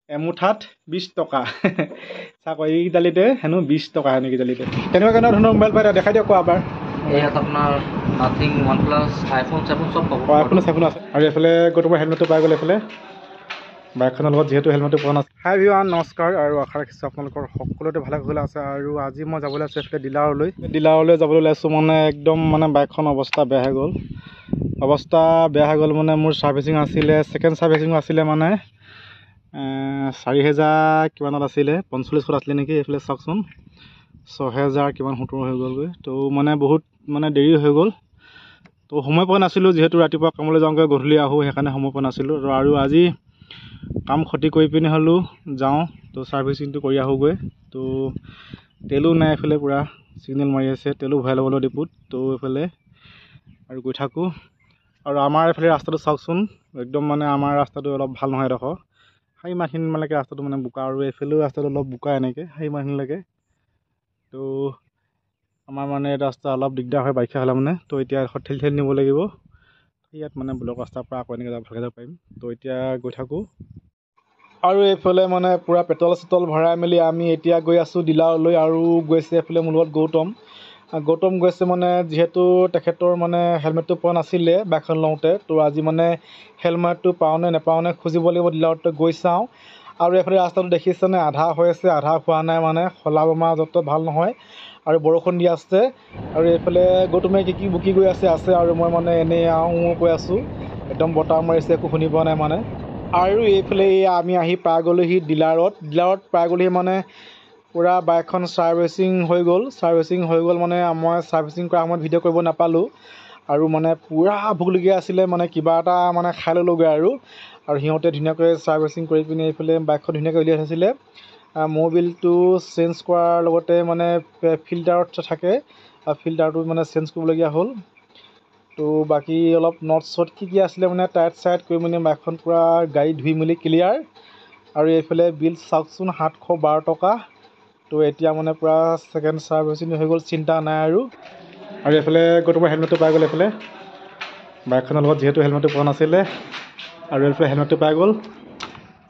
এমুঠাত 20 টকা চাওক এইকেইডালিতে হেনো 20 টকা হেনো এইকেইডালিতে কেনেকুৱা কেনেকুৱা ধৰণৰ মোবাইল পায় দেখাই দিয়ক এবাৰ ইয়াত আপোনাৰ নাথিং OnePlus আইফোন 7 চব পাব আইফোন আছে আৰু এইফালে তোমাৰ হেলমেটটো পাই গ'ল এইফালে বাইকখনৰ লগত যিহেতু হেলমেটটো পোৱা নাছিল হাই এভৰিৱান নমস্কাৰ আৰু আশা ৰাখিছোঁ আপোনালোকৰ সকলোতে ভালে কুশলে আছে আৰু আজি মই যাবলৈ আছোঁ এইফালে ডিলাৰলৈ যাবলৈ ওলাইছোঁ মানে একদম মানে বাইকখন অৱস্থা বেয়া হৈ গ'ল মানে মোৰ ছাৰ্ভিচিং আছিলে ছেকেণ্ড ছাৰ্ভিচিঙো আছিলে মানে 4000 কিমানত আছিলে 4500 আছিলে নেকি এইফালে চাওকচোন 6000 কিমান 70 হৈ গ'লগৈ তো মানে বহুত মানে দেৰি হৈ গ'ল তো সময় পোৱা নাছিলোঁ যিহেতু ৰাতিপুৱা কামলৈ যাওঁগৈ গধূলি আহোঁ সেইকাৰণে সময় পোৱা নাছিলোঁ আৰু আজি কাম ক্ষতি কৰি পিনে হ'লেও যাওঁ তো ছাৰ্ভিচিংটো কৰি আহোঁগৈ তো তেলো নাই এইফালে পূৰা ছিগনেল মাৰি আছে তেলো ভৰাই ল'বলৈ ডিপুত তো এইফালে আৰু গৈ থাকোঁ আৰু আমাৰ এইফালে ৰাস্তাটো চাওকচোন একদম মানে আমাৰ ৰাস্তাটো অলপ ভাল নহয় এডোখৰ ইমানখিনিলৈকে ৰাস্তাটো মানে বোকা আৰু এইফালেও ৰাস্তাটো অলপ বোকা এনেকৈ ইমানখিনিলৈকে তো আমাৰ মানে ৰাস্তা অলপ দিগদাৰ হয় বাৰিষা হ'লে মানে তো এতিয়া এডোখৰ ঠেলি নিব লাগিব ইয়াত মানে ব্লক ৰাস্তাৰ পৰা আকৌ এনেকৈ ভালকৈ যাব পাৰিম তো এতিয়া গৈ থাকোঁ আৰু এইফালে মানে পূৰা পেট্ৰল ভৰাই মেলি আমি এতিয়া গৈ আছোঁ ডিলাৰলৈ আৰু গৈছে এইফালে মোৰ লগত গৌতম গৈছে মানে যিহেতু তেখেতৰ মানে হেলমেটটো পোৱা নাছিলে বাইকখন লওঁতে তো আজি মানে হেলমেটটো পাওঁনে নেপাওঁনে খুজিব লাগিব ডিলাৰত গৈ চাওঁ আৰু এইফালে ৰাস্তাটো দেখিছেনে আধা হৈ আছে আধা হোৱা নাই মানে খলা বমা য'ত ভাল নহয় আৰু বৰষুণ দি আছে আৰু এইফালে গৌতমে কি বুকি গৈ আছে আৰু মই মানে এনেই কৈ আছোঁ একদম বতাহ মাৰিছে একো শুনি পোৱা নাই মানে আৰু এইফালে আমি আহি পাই গ'লোহি ডিলাৰত পাই গ'লোহি মানে পূৰা বাইকখন ছাৰ্ভিচিং হৈ গ'ল মানে মই ছাৰ্ভিচিং কৰা সময়ত ভিডিঅ' কৰিব নাপালোঁ আৰু মানে পূৰা ভোক লগি আছিলে মানে কিবা এটা মানে খাই ল'লোগৈ আৰু সিহঁতে ধুনীয়াকৈ ছাৰ্ভিচিং কৰি পিনে এইফালে বাইকখন ধুনীয়াকৈ উলিয়াই থৈছিলে ম'বিলটো চেঞ্জ কৰাৰ লগতে মানে ফিল্টাৰত থাকে ফিল্টাৰটো মানে চেঞ্জ কৰিবলগীয়া হ'ল তো বাকী অলপ নট চট কি আছিলে মানে টাইট কৰি মানে বাইকখন পূৰা গাড়ী ধুই মেলি ক্লিয়াৰ আৰু এইফালে বিল চাওকচোন 712 টকা তো এতিয়া মানে পূৰা ছেকেণ্ড ছাৰ্ভিচিং হৈ গ'ল চিন্তা নাই আৰু এইফালে তোমাৰ হেলমেটটো পাই গ'ল এইফালে বাইকখনৰ লগত যিহেতু হেলমেটটো পোৱা নাছিলে আৰু এইফালে হেলমেটটো পাই গ'ল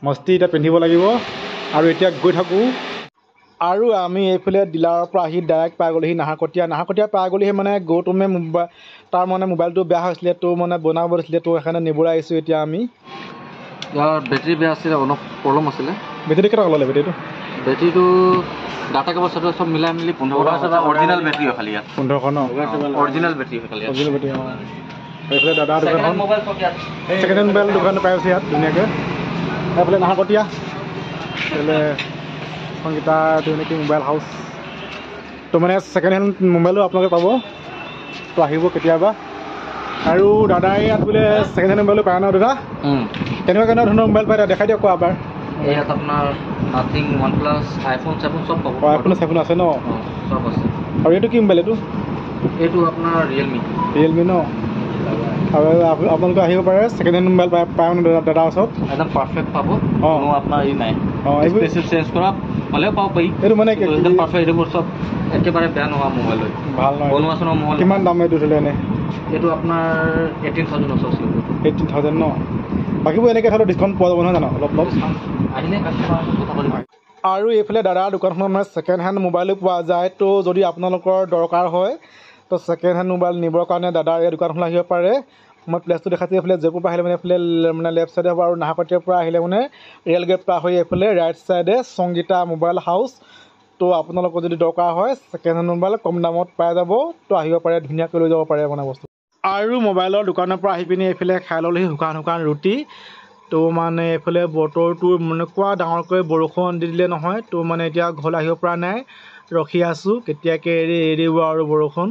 মস্তি এতিয়া পিন্ধিব লাগিব আৰু এতিয়া গৈ থাকোঁ আৰু আমি এইফালে ডিলাৰৰ পৰা আহি ডাইৰেক্ট পাই গ'লোহি নাহৰকটীয়া পাই গ'লোহি মানে গৌতমে তাৰ মানে মোবাইলটো বেয়া হৈছিলে তো মানে বনাব দিছিলে তো সেইকাৰণে নিবলৈ আহিছোঁ এতিয়া আমি ইয়াৰ বেটাৰী বেয়া আছিলে অলপ প্ৰব্লেম আছিলে বেটাৰী কেইটকা ল'লে বেটাৰীটো ডাটা কেবল চব মিলাই মেলি 1500 অৰিজিনেল বেটাৰী হয় খালি ইয়াত 1500 ন অৰিজিনেল বেটাৰী হয় খালি এইফালে দাদা দোকানখন ছেকেণ্ড হেণ্ড মোবাইল দোকানটো পাই আছে ইয়াত ধুনীয়াকৈ এইফালে নাহৰকটীয়া এইফালে সংগীতা নেকি মোবাইল হাউচ তো মানে ছেকেণ্ড হেণ্ড মোবাইলো আপোনালোকে পাব তো আহিব কেতিয়াবা আৰু দাদাই ইয়াত বোলে ছেকেণ্ড হেণ্ড মোবাইলো পায় ন দাদা কেনেকুৱা ধৰণৰ মোবাইল পায় দেখাই দিয়ক এবাৰ ইয়াত আপোনাৰ নাথিং OnePlus আইফোন 7 চব পাব আইফোন আছে ন চব আছে আৰু এইটো কি মোবাইল এইটো আপোনাৰ ৰিয়েলমি ন আৰু আপোনালোকে আহিব পাৰে ছেকেণ্ড হেণ্ড মোবাইল পায় মানে দাদাৰ ওচৰত একদম পাৰফেক্ট পাব কোনো আপোনাৰ ই নাই স্পেচিয়েল চেঞ্জ কৰা হ'লেও পাব পাৰি এইটো মানে একদম পাৰফেক্ট এইবোৰ চব একেবাৰে বেয়া নোহোৱা মোবাইল হয় ভাল নহয় বনোৱা চনোৱা মোবাইল কিমান দাম এইটো ধৰিলে এনেই এইটো আপোনাৰ 18,000 আছে 18,000 ন বাকীবোৰ এনেকৈ ধৰক ডিছকাউণ্ট পোৱা যাব নহয় জানো অলপ আহিলে কাষ্টমাৰ কথা পাতিম আৰু এইফালে দাদাৰ দোকানখনত মানে ছেকেণ্ড হেণ্ড মোবাইলো পোৱা যায় তো যদি আপোনালোকৰ দৰকাৰ হয় তো ছেকেণ্ড হেণ্ড মোবাইল নিবৰ কাৰণে দাদাৰ এই দোকানখন আহিব পাৰে মই প্লেচটো দেখাইছোঁ এইফালে জয়পুৰৰ পৰা আহিলে মানে এইফালে মানে লেফ্ট ছাইডে হ'ব আৰু নাহৰকটীয়াৰ পৰা আহিলে মানে ৰেল গেট পাৰ হৈ এইফালে ৰাইট ছাইডে সংগীতা মোবাইল হাউচ তো আপোনালোকৰ যদি দৰকাৰ হয় ছেকেণ্ড হেণ্ড মোবাইল কম দামত পাই যাব তো আহিব পাৰে ধুনীয়াকৈ লৈ যাব পাৰে মানে বস্তু আৰু মোবাইলৰ দোকানৰ পৰা আহি পিনি এইফালে খাই ল'লেহি শুকান ৰুটি তো মানে এইফালে বতৰটো এনেকুৱা ডাঙৰকৈ বৰষুণ দি দিলে নহয় তো মানে এতিয়া ঘৰলৈ আহিব পৰা নাই ৰখি আছোঁ কেতিয়াকৈ এৰিব আৰু বৰষুণ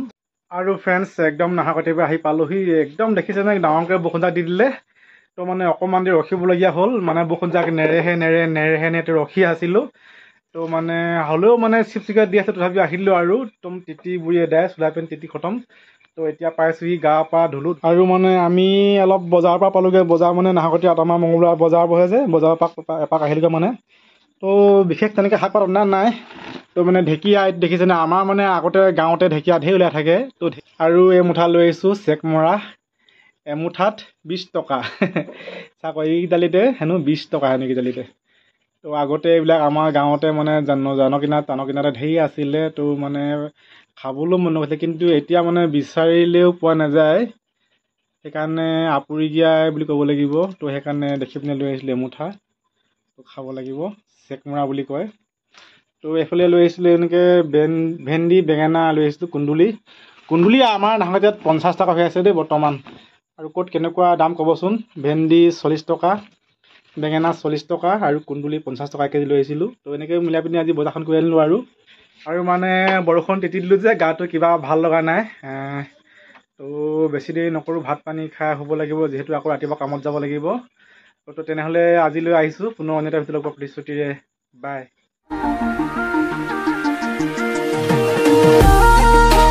আৰু ফ্ৰেণ্ডছ একদম নাহৰকটীয়াৰ পৰা আহি পালোহি একদম দেখিছেনে ডাঙৰকৈ বৰষুণজাক দি দিলে তো মানে অকণমান দেৰি ৰখিবলগীয়া হ'ল মানে বৰষুণজাক নেৰেহে ৰখি আছিলোঁ তো মানে হ'লেও মানে চিপচিকাত দি আছে তথাপিও আহিলোঁ আৰু একদম তিতি বুঢ়ী এদাই চোলাই পেণ্ট তিতি খতম তো এতিয়া পাইছোঁহি গা পা ধুলোঁ আৰু মানে আমি অলপ বজাৰৰ পৰা পালোঁগৈ বজাৰ মানে নাহৰকটীয়াত আমাৰ মঙলবাৰ বজাৰ বহে যে বজাৰৰ পৰা এপাক আহিলোগৈ মানে তো বিশেষ তেনেকৈ শাক পাত অনা নাই তো মানে ঢেকীয়া দেখিছেনে আমাৰ মানে আগতে গাঁৱতে ঢেকীয়া ঢেৰ ওলাই থাকে তো আৰু এই মুঠা লৈ আহিছোঁ চেক মৰা এমুঠাত 20 টকা চাওক এইকেইডালিতে হেনো 20 টকা হেনো এইকেইডালিতে তো আগতে এইবিলাক আমাৰ গাঁৱতে মানে জানৰ কিনাৰত টানৰ কিনাৰতে ঢেৰ আছিলে। তো মানে খাবলৈও মন নগৈছিলে, কিন্তু এতিয়া মানে বিচাৰিলেও পোৱা নাযায়। সেইকাৰণে আপুৰুগীয়াই বুলি ক'ব লাগিব। তো সেইকাৰণে দেখি পিনে লৈ আহিছিলোঁ এমুঠা। তো খাব লাগিব, চেকমৰা বুলি কয়। তো এইফালে লৈ আহিছিলোঁ এনেকৈ ভেন্দি, বেঙেনা লৈ আহিছিলোঁ, কুন্দুলি আমাৰ ধানখেতিত 50 টকা হৈ আছে দেই বৰ্তমান। আৰু ক'ত কেনেকুৱা দাম ক'বচোন। ভেন্দি 40 টকা, বেঙেনা 40 টকা আৰু কুন্দুলি 50 টকা কেজি লৈ আহিছিলোঁ। তো এনেকৈ মিলাই পিনি আজি বজাৰখন কৰি আনিলোঁ আৰু মানে বৰষুণ তিতি দিলোঁ যে গাটো কিবা ভাল লগা নাই। তো বেছি দেৰি নকৰোঁ, ভাত পানী খাই শুব লাগিব, যিহেতু আকৌ ৰাতিপুৱা কামত যাব লাগিব। তো তেনেহ'লে আজিলৈ আহিছোঁ, পুনৰ অন্য এটা ভিডিঅ'ত লগ পোৱাৰ প্ৰতিশ্ৰুতিৰে। বাই।